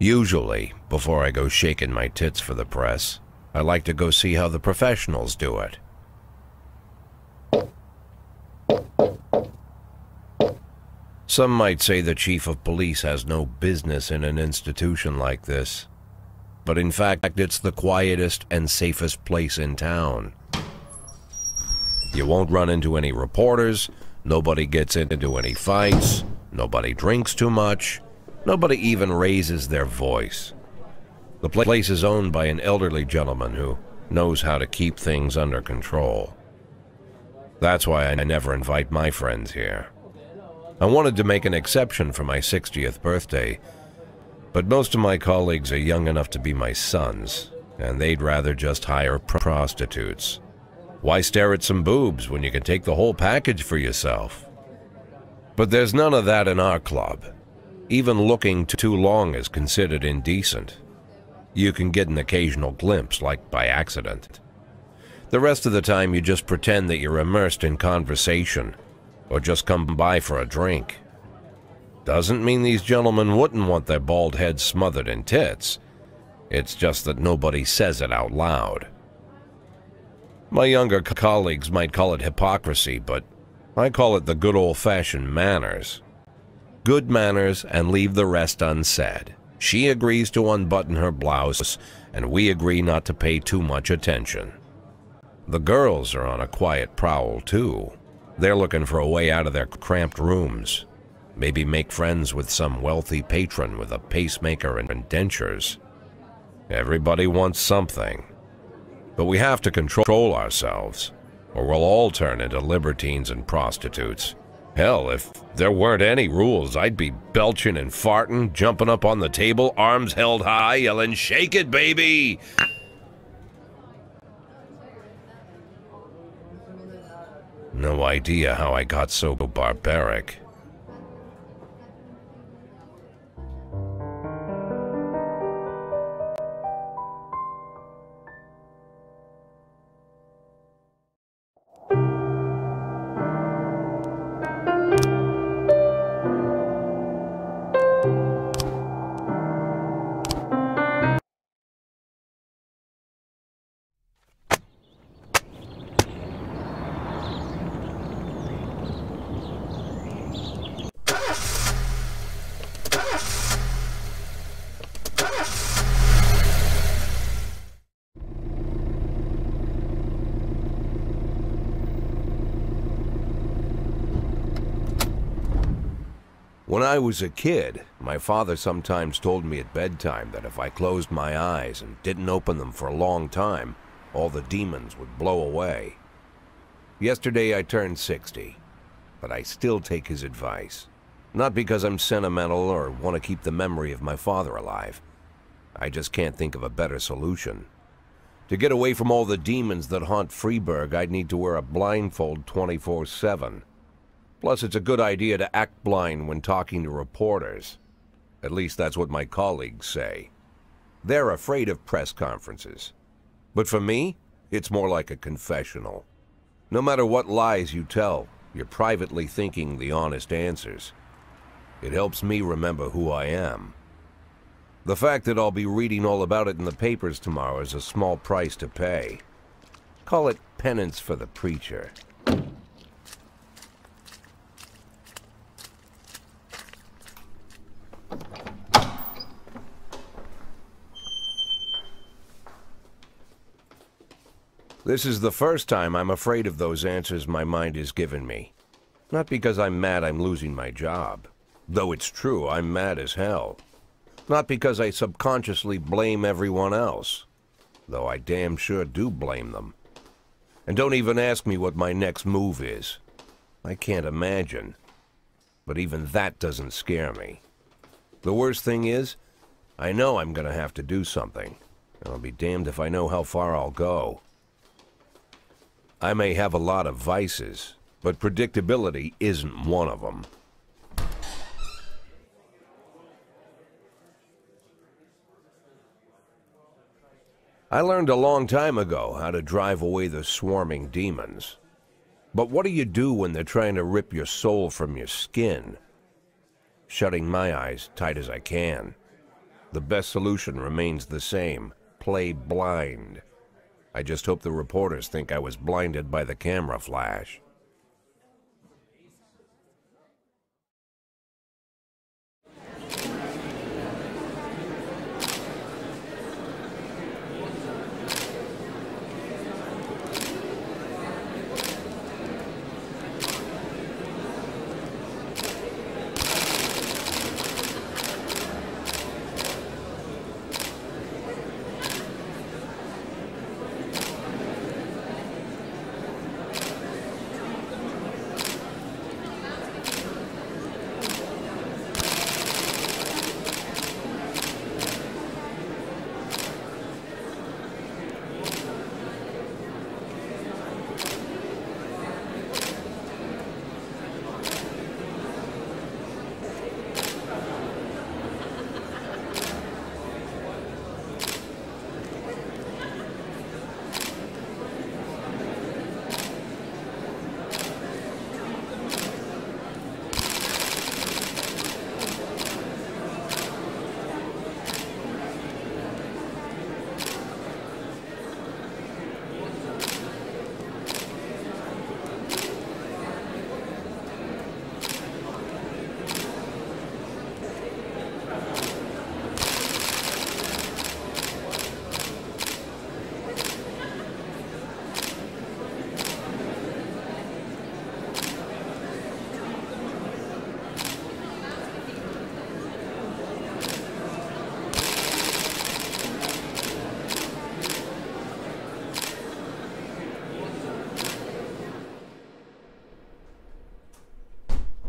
Usually, before I go shaking my tits for the press, I like to go see how the professionals do it. Some might say the chief of police has no business in an institution like this, but in fact it's the quietest and safest place in town. You won't run into any reporters, nobody gets into any fights, nobody drinks too much, nobody even raises their voice. The place is owned by an elderly gentleman who knows how to keep things under control. That's why I never invite my friends here. I wanted to make an exception for my 60th birthday, but most of my colleagues are young enough to be my sons, and they'd rather just hire prostitutes. Why stare at some boobs when you can take the whole package for yourself? But there's none of that in our club. Even looking too long is considered indecent. You can get an occasional glimpse, like by accident. The rest of the time you just pretend that you're immersed in conversation, or just come by for a drink. Doesn't mean these gentlemen wouldn't want their bald heads smothered in tits. It's just that nobody says it out loud. My younger colleagues might call it hypocrisy, but I call it the good old-fashioned manners. Good manners and leave the rest unsaid. She agrees to unbutton her blouse, and we agree not to pay too much attention. The girls are on a quiet prowl, too. They're looking for a way out of their cramped rooms. Maybe make friends with some wealthy patron with a pacemaker and dentures. Everybody wants something. But we have to control ourselves, or we'll all turn into libertines and prostitutes. Hell, if there weren't any rules, I'd be belching and farting, jumping up on the table, arms held high, yelling, "Shake it, baby!" No idea how I got so barbaric. When I was a kid, my father sometimes told me at bedtime that if I closed my eyes and didn't open them for a long time, all the demons would blow away. Yesterday I turned 60, but I still take his advice. Not because I'm sentimental or want to keep the memory of my father alive. I just can't think of a better solution. To get away from all the demons that haunt Freeburg, I'd need to wear a blindfold 24/7. Plus, it's a good idea to act blind when talking to reporters. At least that's what my colleagues say. They're afraid of press conferences. But for me, it's more like a confessional. No matter what lies you tell, you're privately thinking the honest answers. It helps me remember who I am. The fact that I'll be reading all about it in the papers tomorrow is a small price to pay. Call it penance for the preacher. This is the first time I'm afraid of those answers my mind has given me. Not because I'm mad I'm losing my job. Though it's true, I'm mad as hell. Not because I subconsciously blame everyone else. Though I damn sure do blame them. And don't even ask me what my next move is. I can't imagine. But even that doesn't scare me. The worst thing is, I know I'm gonna have to do something. And I'll be damned if I know how far I'll go. I may have a lot of vices, but predictability isn't one of them. I learned a long time ago how to drive away the swarming demons. But what do you do when they're trying to rip your soul from your skin? Shutting my eyes tight as I can. The best solution remains the same. Play blind. I just hope the reporters think I was blinded by the camera flash.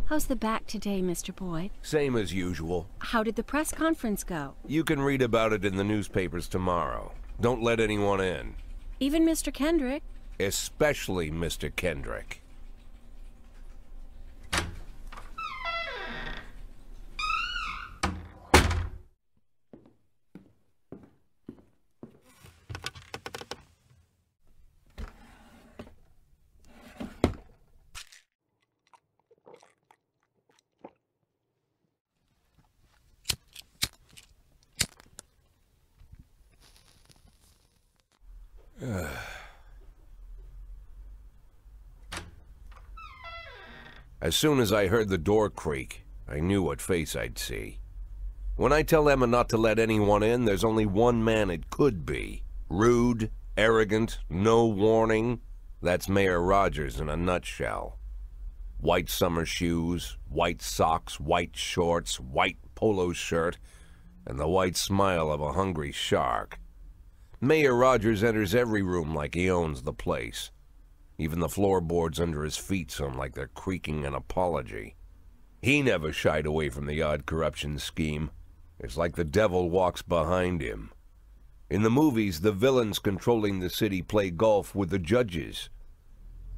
How's the back today, Mr. Boyd? Same as usual. How did the press conference go? You can read about it in the newspapers tomorrow. Don't let anyone in. Even Mr. Kendrick? Especially Mr. Kendrick. As soon as I heard the door creak, I knew what face I'd see. When I tell Emma not to let anyone in, there's only one man it could be. Rude, arrogant, no warning. That's Mayor Rogers in a nutshell. White summer shoes, white socks, white shorts, white polo shirt, and the white smile of a hungry shark. Mayor Rogers enters every room like he owns the place. Even the floorboards under his feet sound like they're creaking an apology. He never shied away from the odd corruption scheme. It's like the devil walks behind him. In the movies, the villains controlling the city play golf with the judges.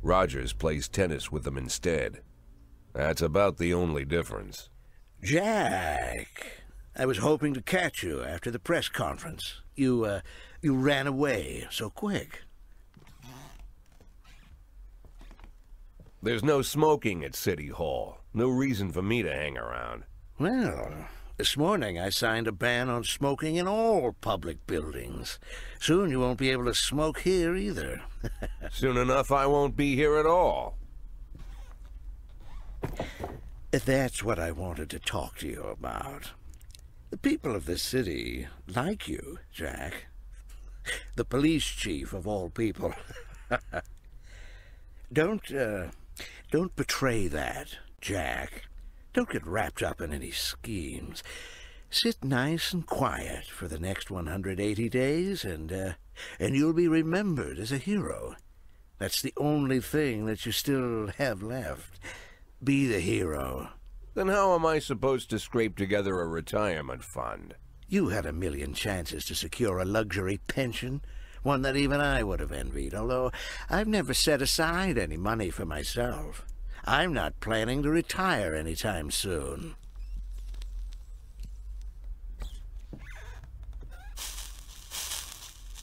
Rogers plays tennis with them instead. That's about the only difference. Jack, I was hoping to catch you after the press conference. You ran away so quick. There's no smoking at City Hall. No reason for me to hang around. Well, this morning I signed a ban on smoking in all public buildings. Soon you won't be able to smoke here either. Soon enough I won't be here at all. That's what I wanted to talk to you about. The people of this city like you, Jack. The police chief of all people. Don't betray that, Jack. Don't get wrapped up in any schemes. Sit nice and quiet for the next 180 days, and you'll be remembered as a hero. That's the only thing that you still have left. Be the hero. Then how am I supposed to scrape together a retirement fund? You had a million chances to secure a luxury pension, one that even I would have envied, although I've never set aside any money for myself. I'm not planning to retire anytime soon.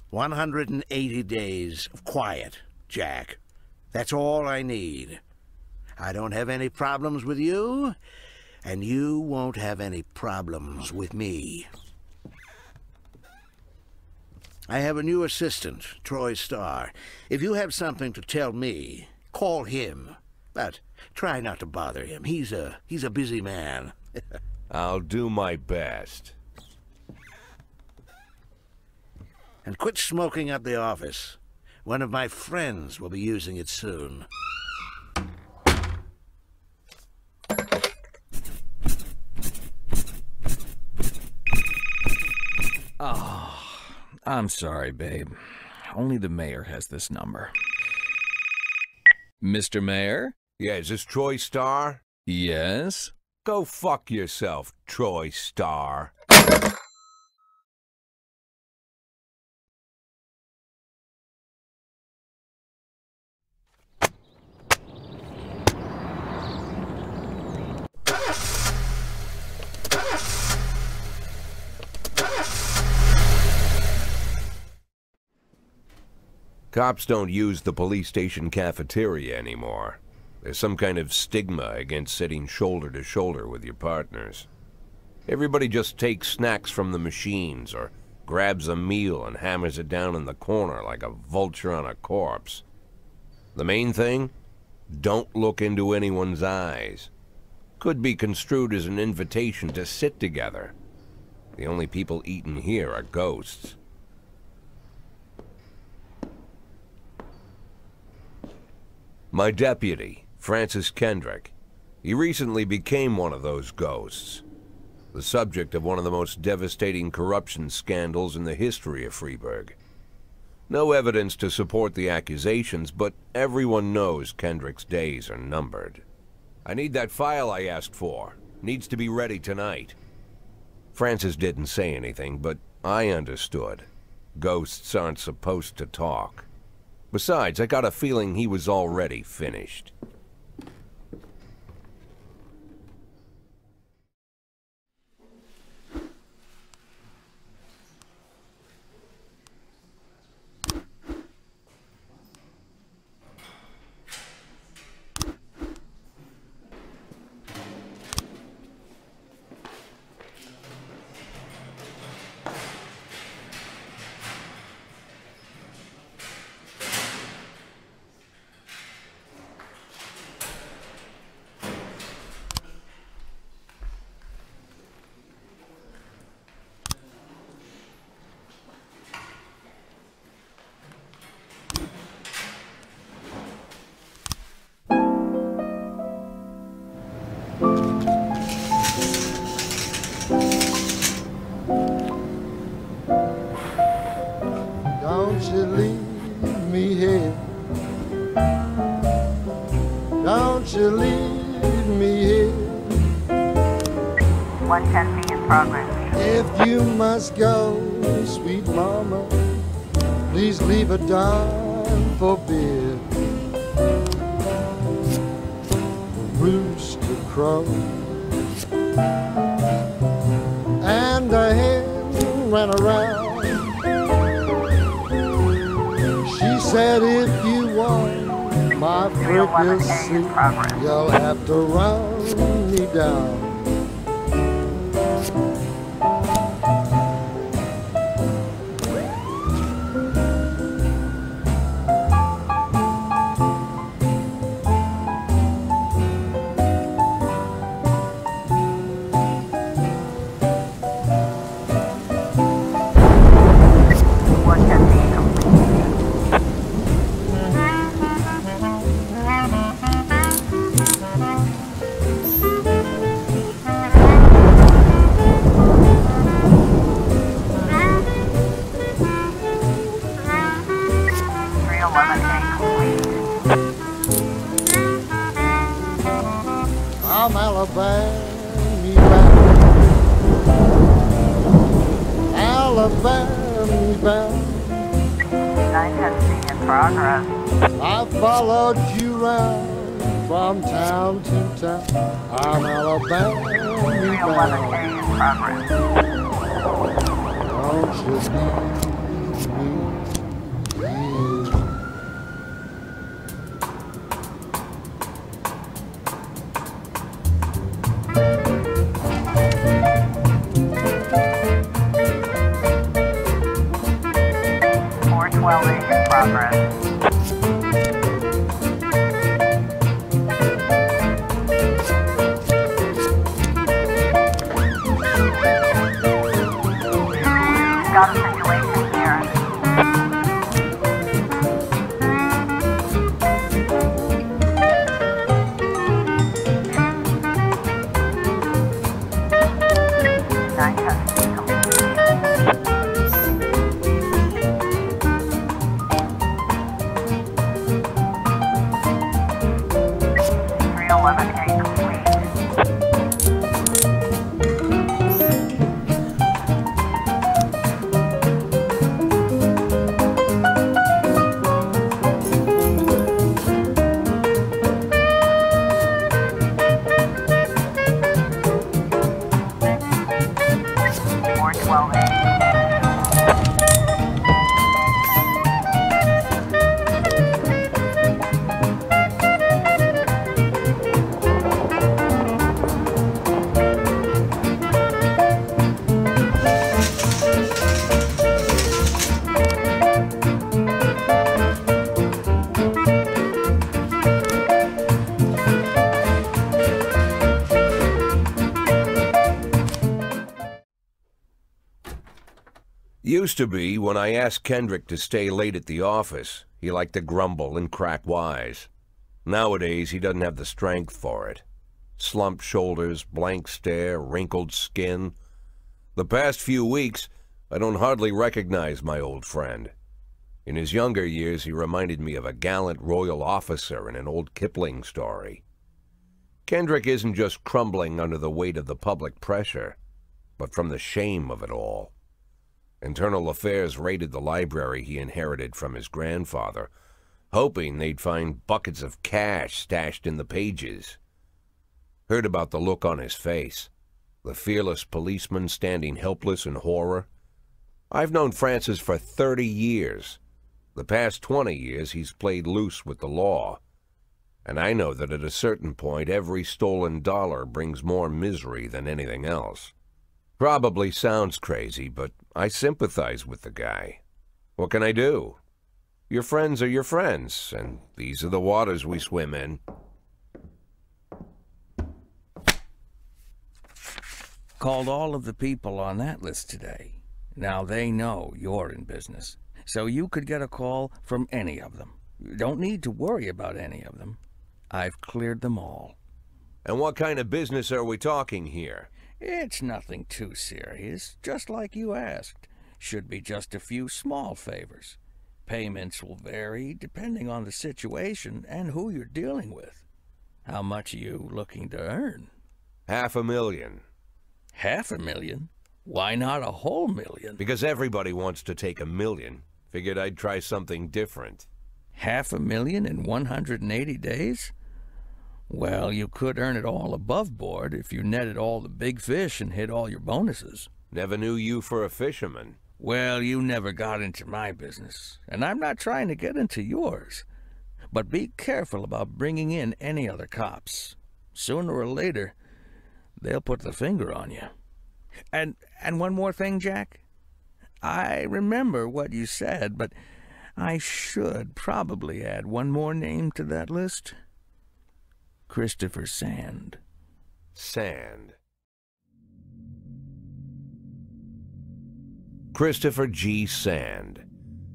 "180 days of quiet, Jack. That's all I need. I don't have any problems with you, and you won't have any problems with me." I have a new assistant, Troy Starr. If you have something to tell me, call him. But try not to bother him. He's a busy man. I'll do my best. And quit smoking up the office. One of my friends will be using it soon. Oh, I'm sorry, babe. Only the mayor has this number. Mr. Mayor? Yeah, is this Troy Starr? Yes? Go fuck yourself, Troy Starr. Cops don't use the police station cafeteria anymore. There's some kind of stigma against sitting shoulder to shoulder with your partners. Everybody just takes snacks from the machines or grabs a meal and hammers it down in the corner like a vulture on a corpse. The main thing? Don't look into anyone's eyes. Could be construed as an invitation to sit together. The only people eating here are ghosts. My deputy, Francis Kendrick. He recently became one of those ghosts. The subject of one of the most devastating corruption scandals in the history of Freeburg. No evidence to support the accusations, but everyone knows Kendrick's days are numbered. I need that file I asked for. Needs to be ready tonight. Francis didn't say anything, but I understood. Ghosts aren't supposed to talk. Besides, I got a feeling he was already finished. Don't you leave me here. Don't you leave me here. 110B in progress. If you must go, sweet mama, please leave a dime for beer. The rooster crows and the hen ran around. She said, if you want my fricassee, you'll have to run me down. I'm Alabama bound. Alabama bound. 910C in progress. I followed you round from town to town. I'm Alabama 311A in progress. Don't you leave me here. Used to be, when I asked Kendrick to stay late at the office, he liked to grumble and crack wise. Nowadays, he doesn't have the strength for it. Slumped shoulders, blank stare, wrinkled skin. The past few weeks, I don't hardly recognize my old friend. In his younger years, he reminded me of a gallant royal officer in an old Kipling story. Kendrick isn't just crumbling under the weight of the public pressure, but from the shame of it all. Internal Affairs raided the library he inherited from his grandfather, hoping they'd find buckets of cash stashed in the pages. Heard about the look on his face, the fearless policeman standing helpless in horror. I've known Francis for 30 years. The past 20 years he's played loose with the law. And I know that at a certain point every stolen dollar brings more misery than anything else. Probably sounds crazy, but I sympathize with the guy. What can I do? Your friends are your friends, and these are the waters we swim in. Called all of the people on that list today. Now they know you're in business, so you could get a call from any of them. You don't need to worry about any of them. I've cleared them all. And what kind of business are we talking here? It's nothing too serious, just like you asked. Should be just a few small favors. Payments will vary depending on the situation and who you're dealing with. How much are you looking to earn? $500,000. $500,000? Why not a whole million? Because everybody wants to take $1 million. Figured I'd try something different. $500,000 in 180 days? Well, you could earn it all above board if you netted all the big fish and hit all your bonuses. Never knew you for a fisherman. Well, you never got into my business, and I'm not trying to get into yours. But be careful about bringing in any other cops. Sooner or later, they'll put the finger on you. And one more thing, Jack. I remember what you said, but I should probably add one more name to that list. Christopher Sand. Sand. Christopher G. Sand.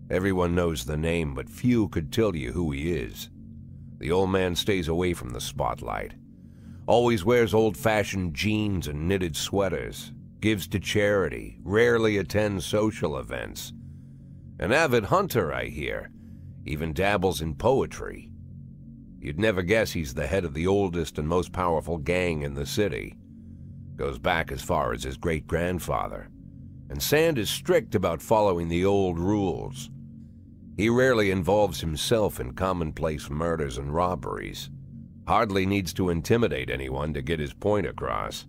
Everyone knows the name, but few could tell you who he is. The old man stays away from the spotlight. Always wears old-fashioned jeans and knitted sweaters. Gives to charity. Rarely attends social events. An avid hunter, I hear. Even dabbles in poetry. You'd never guess he's the head of the oldest and most powerful gang in the city. Goes back as far as his great-grandfather. And Sand is strict about following the old rules. He rarely involves himself in commonplace murders and robberies. Hardly needs to intimidate anyone to get his point across.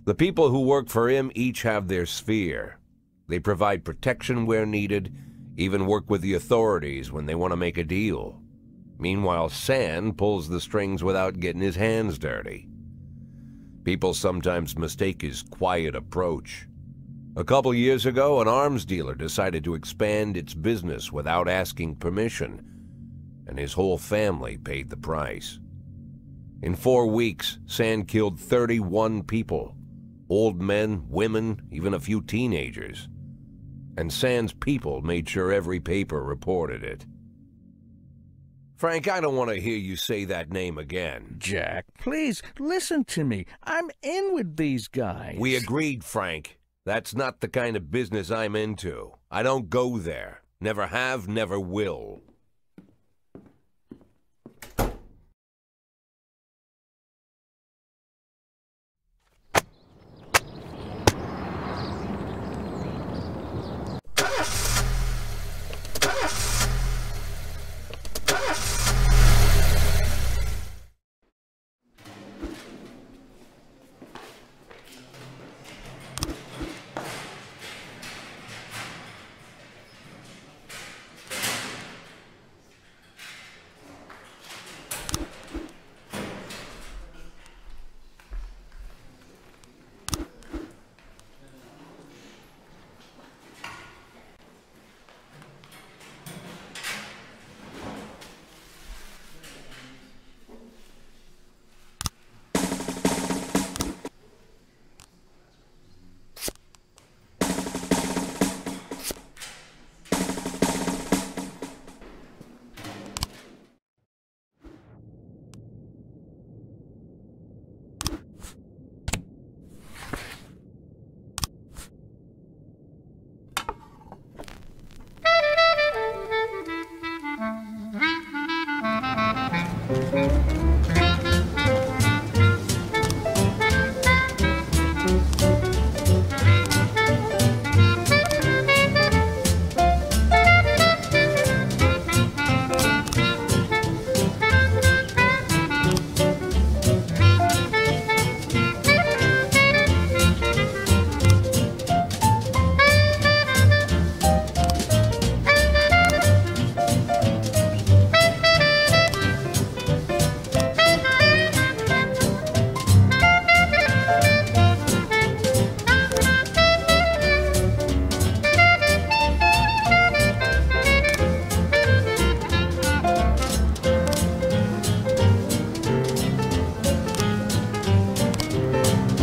The people who work for him each have their sphere. They provide protection where needed, even work with the authorities when they want to make a deal. Meanwhile, Sand pulls the strings without getting his hands dirty. People sometimes mistake his quiet approach. A couple years ago, an arms dealer decided to expand its business without asking permission, and his whole family paid the price. In 4 weeks, Sand killed 31 people. Old men, women, even a few teenagers. And Sand's people made sure every paper reported it. Frank, I don't want to hear you say that name again. Jack, please, listen to me. I'm in with these guys. We agreed, Frank. That's not the kind of business I'm into. I don't go there. Never have, never will.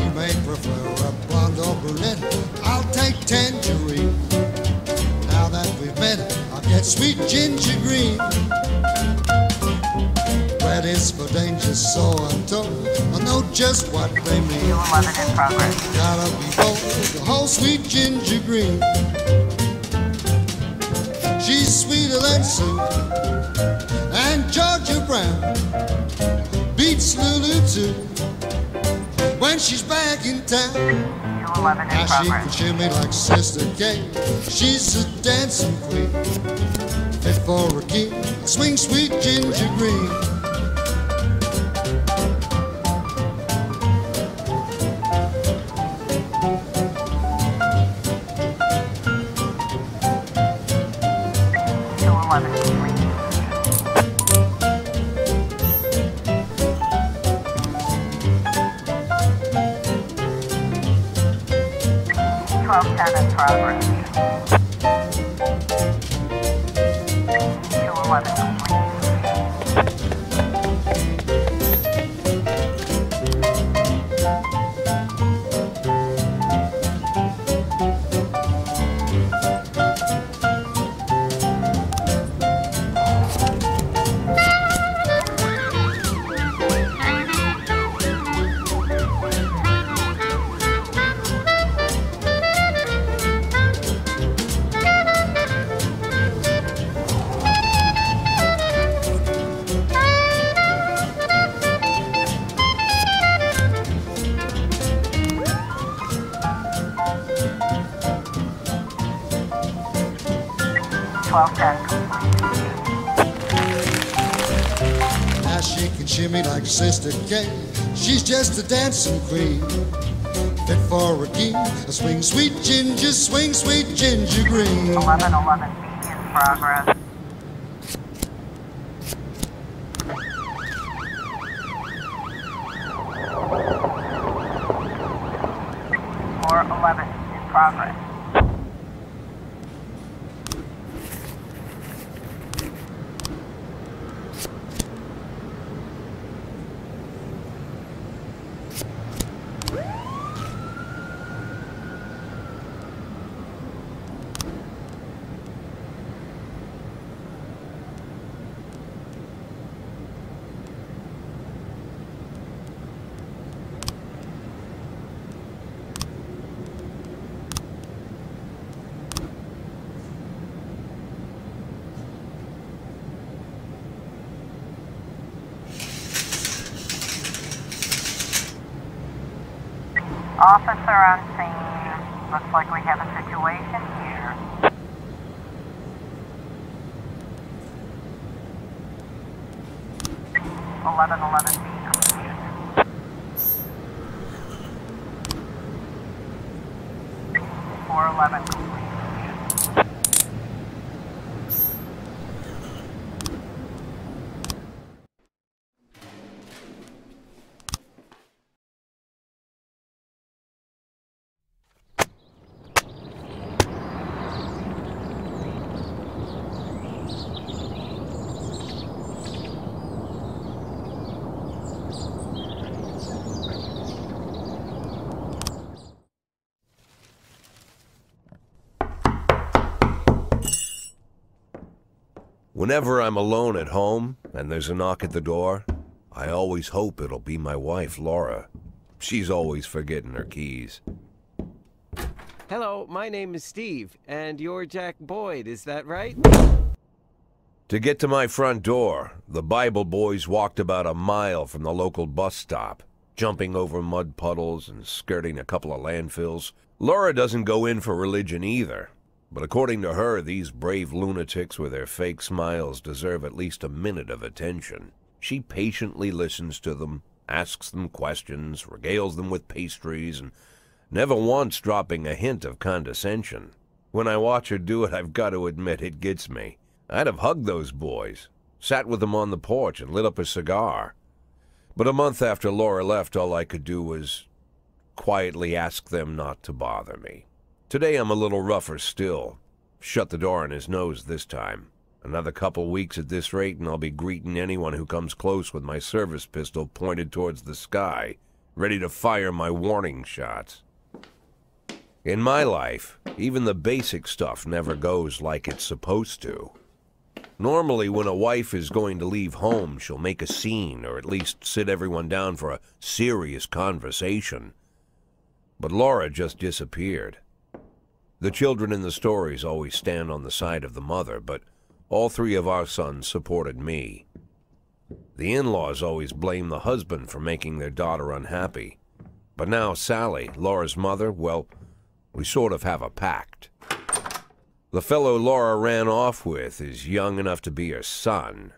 You may prefer a blonde or brunette. I'll take tangerine. Now that we've met, I'll get sweet ginger green. Red is for danger, so I'm told. I know just what they mean. 211 in progress. Gotta be bold, the whole sweet ginger green. She's sweeter than Sue and Georgia Brown. Beats Lulu too when she's back in town. 211 in Now she can progress. shimmy like Sister Kate. She's a dancing queen, fit for a king. Swing sweet ginger green. In progress. 211 complete. Now she can shimmy like Sister Kate. She's just a dancing queen, fit for a king. A swing sweet ginger, swing sweet ginger green. 1111 B in progress. Four 11 in progress. Officer on scene. Looks like we have a situation here. Eleven B complete. 411 complete. Whenever I'm alone at home and there's a knock at the door, I always hope it'll be my wife, Laura. She's always forgetting her keys. Hello, my name is Steve, and you're Jack Boyd, is that right? To get to my front door, the Bible boys walked about a mile from the local bus stop, jumping over mud puddles and skirting a couple of landfills. Laura doesn't go in for religion either, but according to her, these brave lunatics with their fake smiles deserve at least a minute of attention. She patiently listens to them, asks them questions, regales them with pastries, and never once dropping a hint of condescension. When I watch her do it, I've got to admit it gets me. I'd have hugged those boys, sat with them on the porch, and lit up a cigar. But a month after Laura left, all I could do was quietly ask them not to bother me. Today I'm a little rougher still. Shut the door on his nose this time. Another couple weeks at this rate, and I'll be greeting anyone who comes close with my service pistol pointed towards the sky, ready to fire my warning shots. In my life, even the basic stuff never goes like it's supposed to. Normally, when a wife is going to leave home, she'll make a scene, or at least sit everyone down for a serious conversation. But Laura just disappeared. The children in the stories always stand on the side of the mother, but all three of our sons supported me. The in-laws always blame the husband for making their daughter unhappy. But now Sally, Laura's mother, well, we sort of have a pact. The fellow Laura ran off with is young enough to be her son.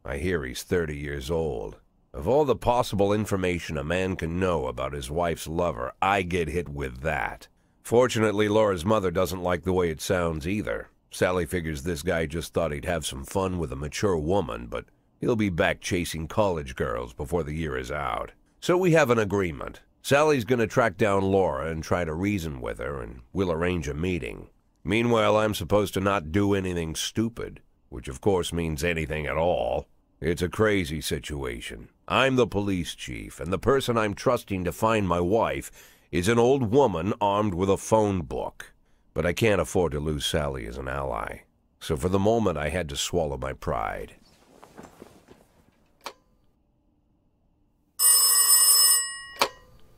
I hear he's 30 years old. Of all the possible information a man can know about his wife's lover, I get hit with that. Fortunately, Laura's mother doesn't like the way it sounds either. Sally figures this guy just thought he'd have some fun with a mature woman, but he'll be back chasing college girls before the year is out. So we have an agreement. Sally's gonna track down Laura and try to reason with her, and we'll arrange a meeting. Meanwhile, I'm supposed to not do anything stupid, which of course means anything at all. It's a crazy situation. I'm the police chief, and the person I'm trusting to find my wife is an old woman armed with a phone book. But I can't afford to lose Sally as an ally. So for the moment, I had to swallow my pride.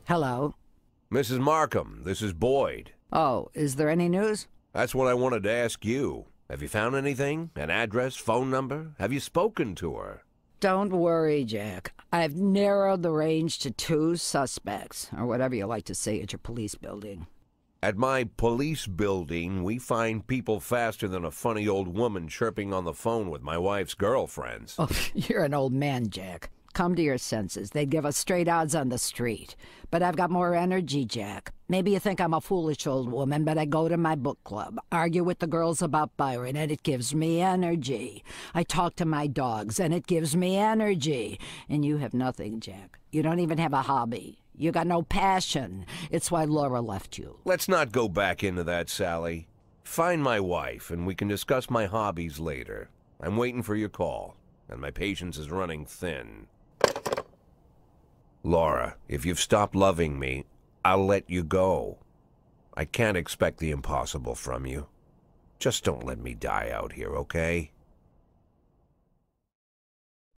Hello. Mrs. Markham, this is Boyd. Oh, is there any news? That's what I wanted to ask you. Have you found anything? An address, phone number? Have you spoken to her? Don't worry, Jack. I've narrowed the range to 2 suspects, or whatever you like to say at your police building. At my police building, we find people faster than a funny old woman chirping on the phone with my wife's girlfriends. Oh, you're an old man, Jack. Come to your senses. They'd give us straight odds on the street. But I've got more energy, Jack. Maybe you think I'm a foolish old woman, but I go to my book club, argue with the girls about Byron, and it gives me energy. I talk to my dogs, and it gives me energy. And you have nothing, Jack. You don't even have a hobby. You got no passion. It's why Laura left you. Let's not go back into that, Sally. Find my wife, and we can discuss my hobbies later. I'm waiting for your call, and my patience is running thin. Laura, if you've stopped loving me, I'll let you go. I can't expect the impossible from you. Just don't let me die out here, okay?